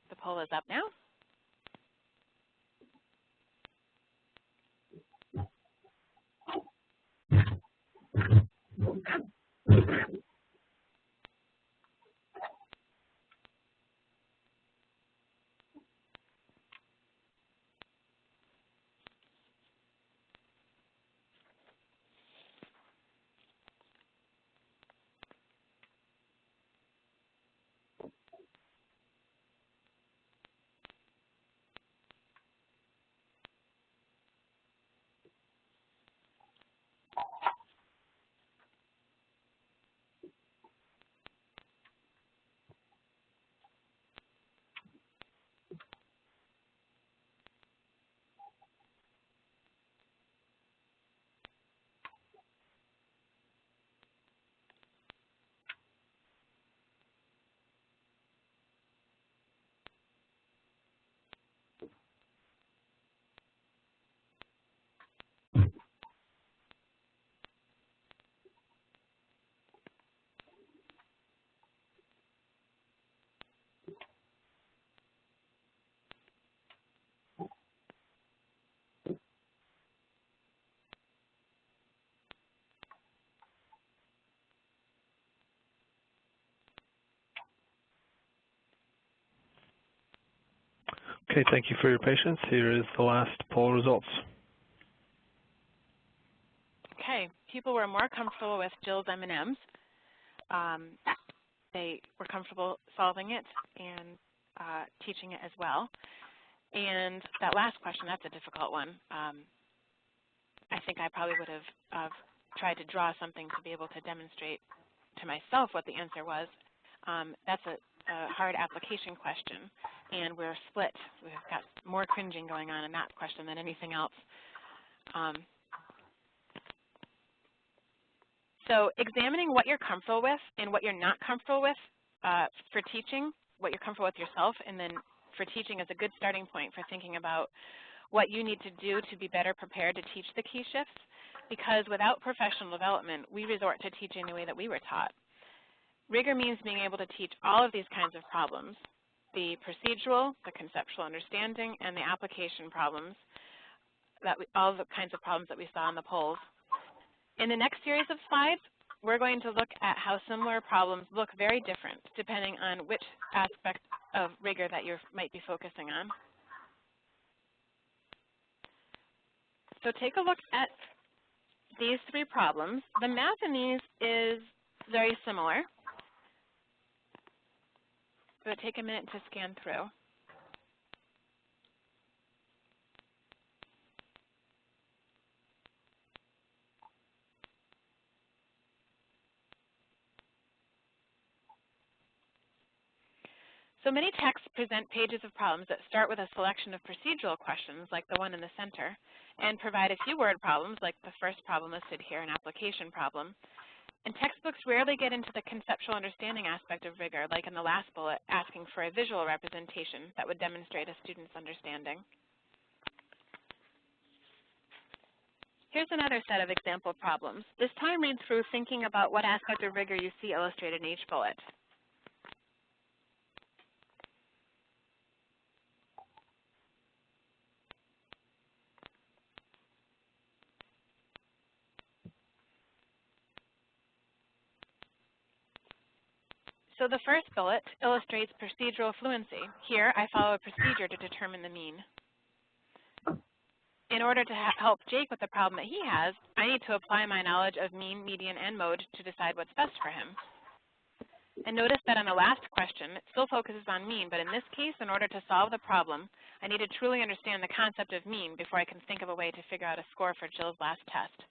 The poll is up now. Okay, thank you for your patience. Here is the last poll results. Okay, people were more comfortable with Jill's M&Ms. They were comfortable solving it and teaching it as well. And that last question, that's a difficult one. I think I probably would have tried to draw something to be able to demonstrate to myself what the answer was. That's a hard application question, and we're split. We've got more cringing going on in that question than anything else. So examining what you're comfortable with and what you're not comfortable with for teaching, what you're comfortable with yourself, and then for teaching is a good starting point for thinking about what you need to do to be better prepared to teach the key shifts, because without professional development, we resort to teaching the way that we were taught. Rigor means being able to teach all of these kinds of problems the procedural, the conceptual understanding, and the application problems, all the kinds of problems that we saw in the polls. In the next series of slides, we're going to look at how similar problems look very different depending on which aspect of rigor that you might be focusing on. So take a look at these three problems. The math in these is very similar, but take a minute to scan through. So many texts present pages of problems that start with a selection of procedural questions, like the one in the center, and provide a few word problems, like the first problem listed here, an application problem. And textbooks rarely get into the conceptual understanding aspect of rigor, like in the last bullet, asking for a visual representation that would demonstrate a student's understanding. Here's another set of example problems. This time read through thinking about what aspect of rigor you see illustrated in each bullet. So the first bullet illustrates procedural fluency. Here, I follow a procedure to determine the mean. In order to help Jake with the problem that he has, I need to apply my knowledge of mean, median, and mode to decide what's best for him. And notice that on the last question, it still focuses on mean, but in this case, in order to solve the problem, I need to truly understand the concept of mean before I can think of a way to figure out a score for Jill's last test.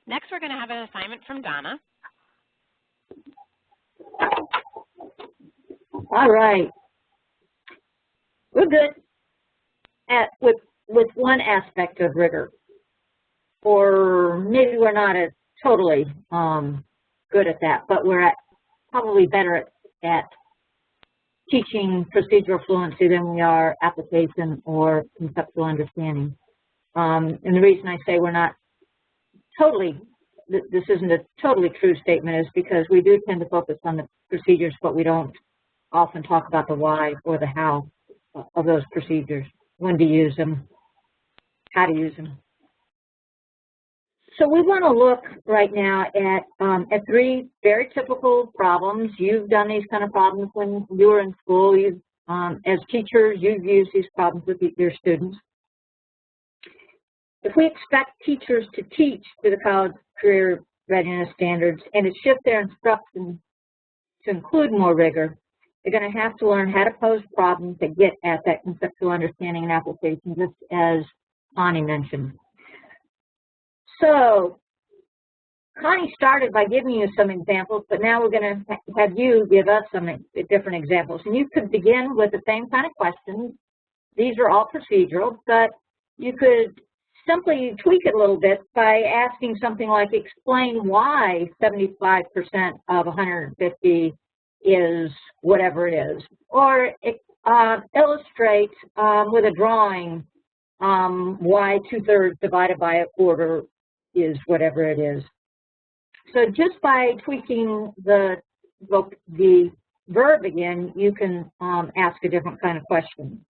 Next, we're going to have an assignment from Donna. All right. We're good with one aspect of rigor, or maybe we're not totally good at that, but we're probably better at teaching procedural fluency than we are application or conceptual understanding. And the reason I say we're not totally, this isn't a totally true statement, is because we do tend to focus on the procedures, but we don't often talk about the why or the how of those procedures, when to use them, how to use them. So we want to look right now at three very typical problems. You've done these kind of problems when you were in school. You've, as teachers, you've used these problems with your students. If we expect teachers to teach to the college career readiness standards and to shift their instruction to include more rigor, they're going to have to learn how to pose problems that get at that conceptual understanding and application, just as Connie mentioned. So Connie started by giving you some examples, but now we're going to have you give us some different examples. And you could begin with the same kind of questions. These are all procedural, but you could simply tweak it a little bit by asking something like, explain why 75% of 150 is whatever it is, or illustrate with a drawing why 2/3 divided by 1/4 is whatever it is. So just by tweaking the verb again, you can ask a different kind of question.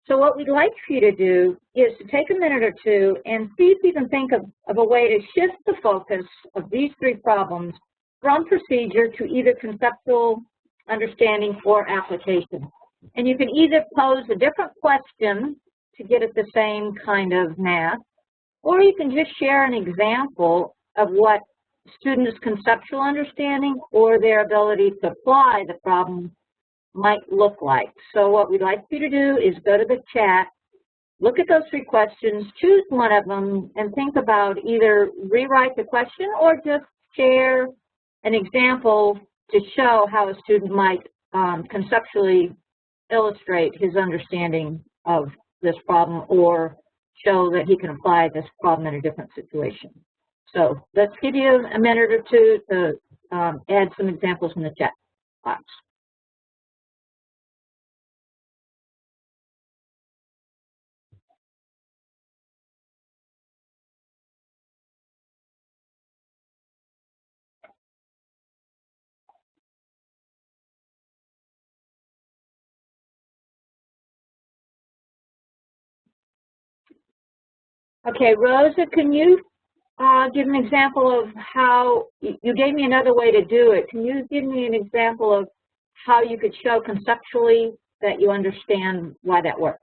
So what we'd like for you to do is to take a minute or two and see if you can think of a way to shift the focus of these three problems from procedure to either conceptual understanding or application. And you can either pose a different question to get at the same kind of math, or you can just share an example of what students' conceptual understanding or their ability to apply the problem might look like. So what we'd like you to do is go to the chat, look at those three questions, choose one of them, and think about either rewrite the question or just share an example to show how a student might conceptually illustrate his understanding of this problem or show that he can apply this problem in a different situation. So let's give you a minute or two to add some examples in the chat box. Okay, Rosa, can you give an example of how, you gave me another way to do it. Can you give me an example of how you could show conceptually that you understand why that works?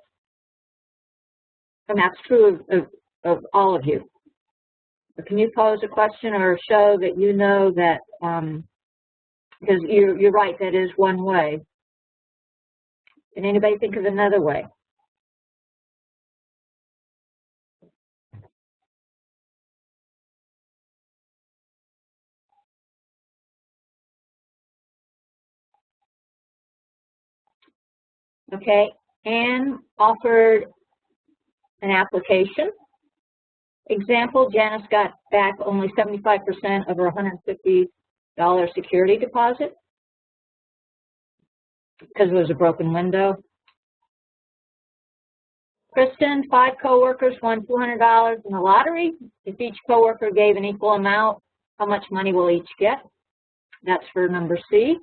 And that's true of all of you. But can you pose a question or show that you know that, because you're right, that is one way. Can anybody think of another way? Okay, Anne offered an application example. Janice got back only 75% of her $150 security deposit because it was a broken window. Kristen, 5 coworkers won $200 in the lottery. If each coworker gave an equal amount, how much money will each get? That's for number C.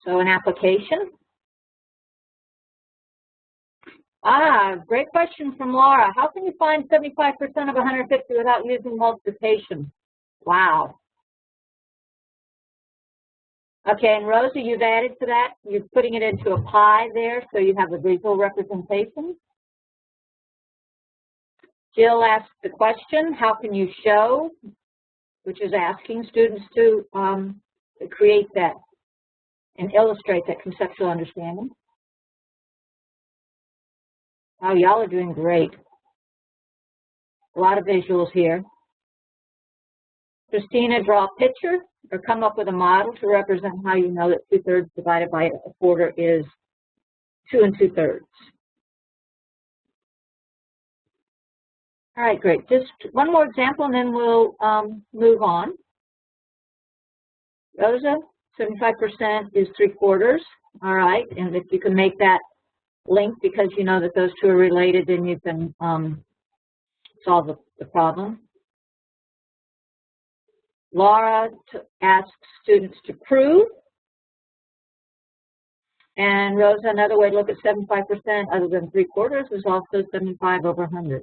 So an application. Great question from Laura. How can you find 75% of 150 without using multiplication? Wow. Okay, and Rosa, you've added to that. You're putting it into a pie there, so you have a visual representation. Jill asked the question, how can you show, which is asking students to create that and illustrate that conceptual understanding. Wow, y'all are doing great. A lot of visuals here. Christina, draw a picture or come up with a model to represent how you know that 2/3 divided by a quarter is 2 2/3. All right, great. Just one more example and then we'll move on. Rosa, 75% is 3/4. All right, and if you can make that link because you know that those two are related, then you can solve the problem. Laura asks students to prove. And Rosa, another way to look at 75% other than 3/4 is also 75 over 100.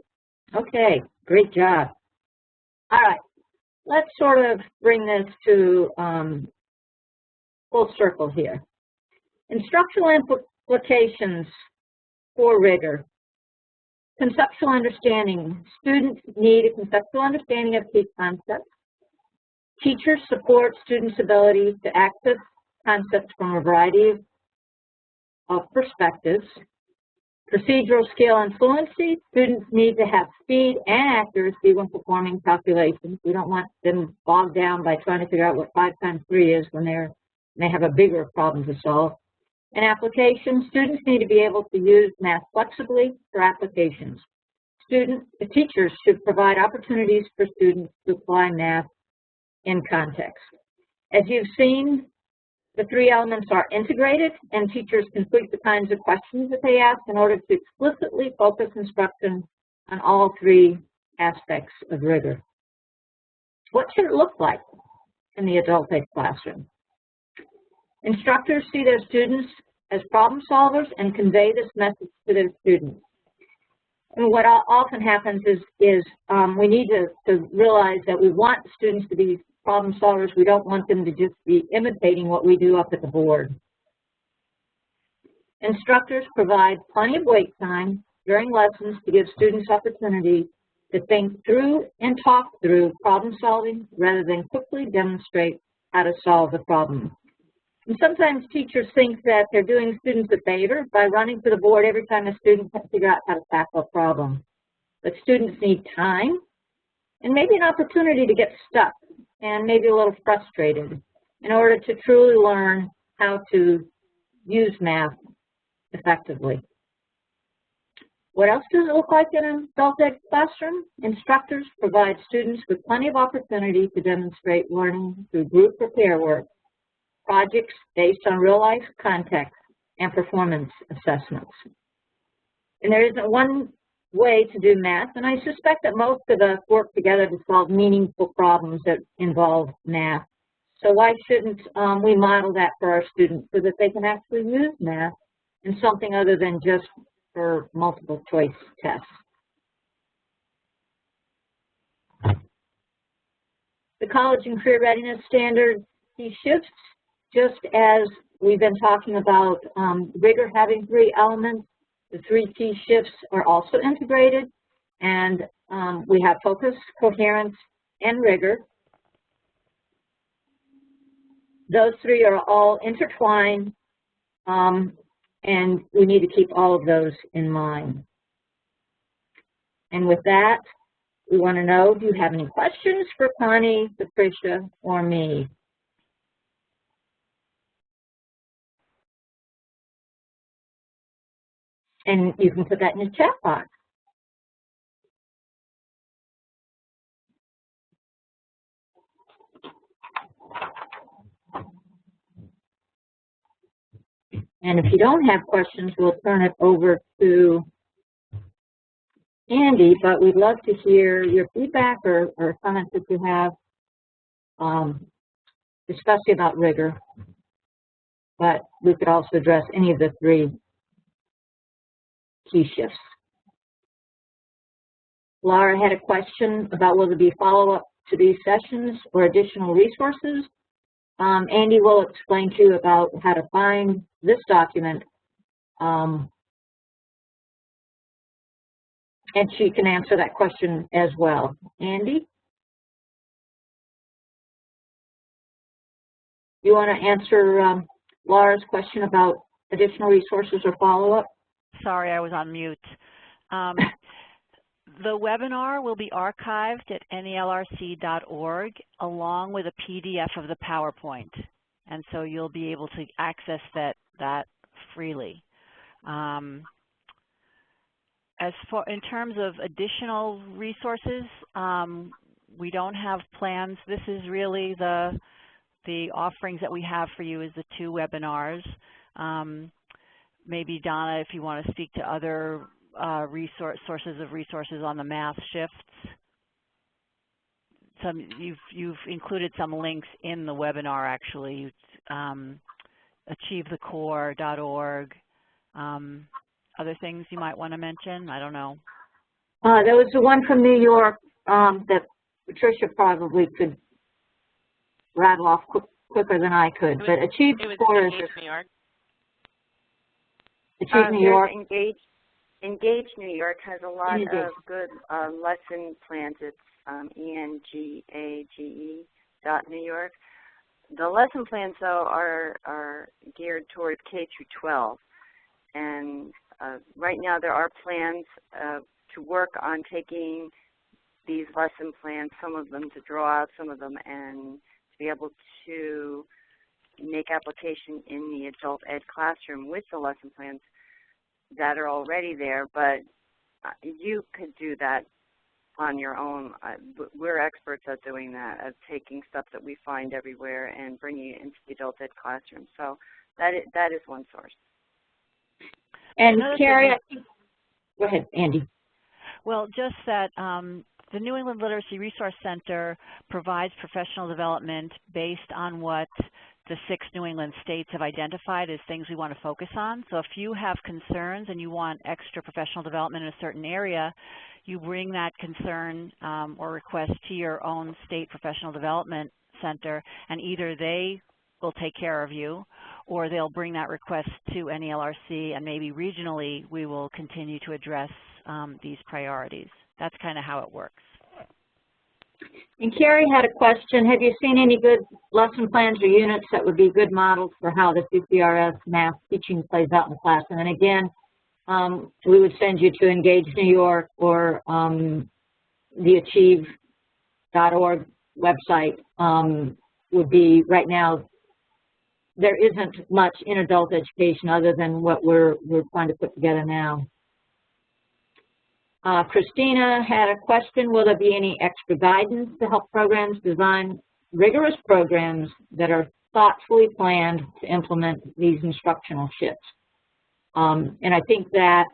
Okay, great job. All right, let's sort of bring this to full circle here. Instructional implications for rigor. Conceptual understanding. Students need a conceptual understanding of key concepts. Teachers support students' ability to access concepts from a variety of perspectives. Procedural skill and fluency. Students need to have speed and accuracy when performing calculations. We don't want them bogged down by trying to figure out what 5 times 3 is when they have a bigger problem to solve. And application, students need to be able to use math flexibly for applications. Teachers should provide opportunities for students to apply math in context. As you've seen, the 3 elements are integrated, and teachers can tweak the kinds of questions that they ask in order to explicitly focus instruction on all 3 aspects of rigor. What should it look like in the adult ed classroom? Instructors see their students as problem solvers and convey this message to their students. And what often happens is we need to realize that we want students to be problem solvers. We don't want them to just be imitating what we do up at the board. Instructors provide plenty of wait time during lessons to give students opportunity to think through and talk through problem solving rather than quickly demonstrate how to solve the problem. And sometimes teachers think that they're doing students a favor by running to the board every time a student can't figure out how to tackle a problem. But students need time and maybe an opportunity to get stuck and maybe a little frustrated in order to truly learn how to use math effectively. What else does it look like in an adult ed classroom? Instructors provide students with plenty of opportunity to demonstrate learning through group or pair work, projects based on real-life context, and performance assessments. And there isn't one way to do math, and I suspect that most of us work together to solve meaningful problems that involve math. So why shouldn't we model that for our students so that they can actually use math in something other than just for multiple choice tests? The College and Career Readiness Standard key shifts, just as we've been talking about Rigor having 3 elements, the 3 key shifts are also integrated, and we have focus, coherence, and rigor. Those 3 are all intertwined, and we need to keep all of those in mind. And with that, we want to know, do you have any questions for Connie, Patricia, or me? And you can put that in the chat box. And if you don't have questions, we'll turn it over to Andy, but we'd love to hear your feedback or comments that you have, especially about rigor. But we could also address any of the 3 key shifts. Laura had a question about will there be follow-up to these sessions or additional resources. Andy will explain to you about how to find this document, and she can answer that question as well. Andy? You want to answer Laura's question about additional resources or follow-up? Sorry, I was on mute. The webinar will be archived at nelrc.org along with a PDF of the PowerPoint, and so you'll be able to access that freely. As far in terms of additional resources, we don't have plans. This is really the offerings that we have for you is the 2 webinars. Maybe Donna, if you want to speak to other sources of resources on the math shifts. You've included some links in the webinar actually. achievethecore.org. Other things you might want to mention? I don't know. There was the one from New York that Patricia probably could rattle off quicker than I could. But Achieve the Core is New York. Achieve New York. Engage New York has a lot of good lesson plans. It's engage.New York. The lesson plans, though, are geared toward K through 12. And right now there are plans to work on taking these lesson plans, some of them to draw out, some of them, and to be able to make application in the adult ed classroom with the lesson plans that are already there, but you could do that on your own. We're experts at doing that, at taking stuff that we find everywhere and bringing it into the adult ed classroom. So that is one source. And Carrie, go ahead, Andy. Well, just that the New England Literacy Resource Center provides professional development based on what the 6 New England states have identified as things we want to focus on. So if you have concerns and you want extra professional development in a certain area, you bring that concern or request to your own state professional development center, and either they will take care of you or they'll bring that request to NELRC, and maybe regionally we will continue to address these priorities. That's kind of how it works. And Carrie had a question. Have you seen any good lesson plans or units that would be good models for how the CCRS math teaching plays out in the class? And then again, we would send you to Engage New York or the Achieve.org website would be, right now, there isn't much in adult education other than what we're trying to put together now. Christina had a question, will there be any extra guidance to help programs design rigorous programs that are thoughtfully planned to implement these instructional shifts? And I think that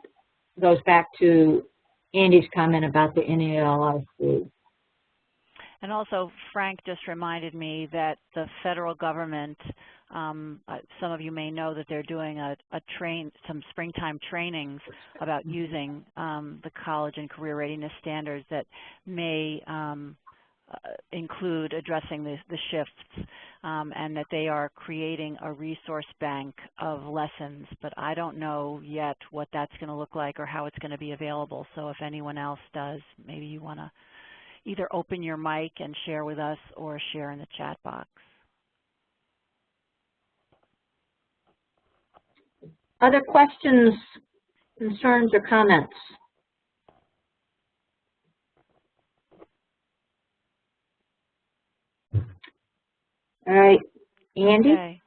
goes back to Andy's comment about the NELRC. And also, Frank just reminded me that the federal government Some of you may know that they're doing some springtime trainings about using the college and career readiness standards that may include addressing the shifts, and that they are creating a resource bank of lessons, but I don't know yet what that's going to look like or how it's going to be available. So if anyone else does, maybe you want to either open your mic and share with us or share in the chat box. Other questions, concerns, or comments? All right, Andy? Okay.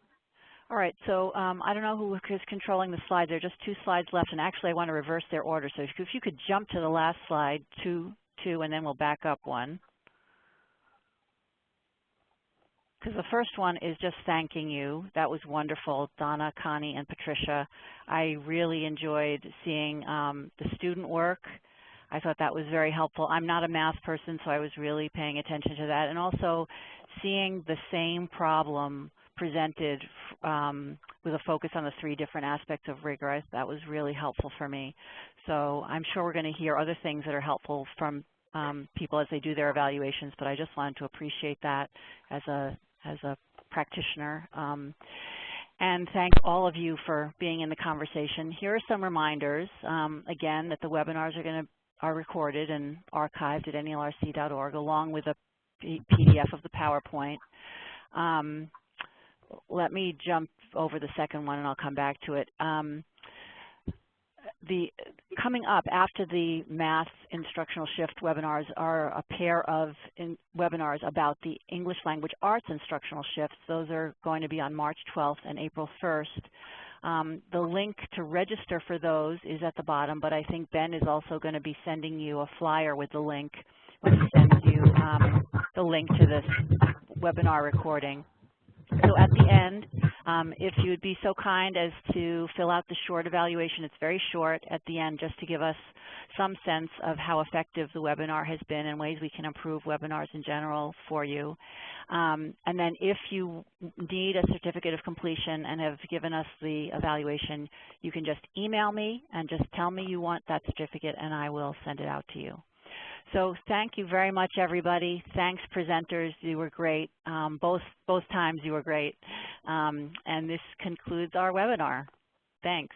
All right, so I don't know who is controlling the slides. There are just 2 slides left, and actually I want to reverse their order. So if you could jump to the last slide, 2, and then we'll back up 1. Because the first one is just thanking you. That was wonderful, Donna, Connie, and Patricia. I really enjoyed seeing the student work. I thought that was very helpful. I'm not a math person, so I was really paying attention to that. And also seeing the same problem presented with a focus on the 3 different aspects of rigor. That was really helpful for me. So I'm sure we're going to hear other things that are helpful from people as they do their evaluations, but I just wanted to appreciate that as a practitioner. And thank all of you for being in the conversation. Here are some reminders, again, that the webinars are recorded and archived at nlrc.org along with a PDF of the PowerPoint. Let me jump over the second one and I'll come back to it. Coming up after the math instructional shift webinars are a pair of webinars about the English language arts instructional shifts. Those are going to be on March 12th and April 1st. The link to register for those is at the bottom, but I think Ben is also going to be sending you a flyer with the link when he sends you the link to this webinar recording. So at the end, if you would be so kind as to fill out the short evaluation, it's very short at the end, just to give us some sense of how effective the webinar has been and ways we can improve webinars in general for you. And then if you need a certificate of completion and have given us the evaluation, you can just email me and just tell me you want that certificate and I will send it out to you. So thank you very much, everybody. Thanks, presenters. You were great. Both times you were great. And this concludes our webinar. Thanks.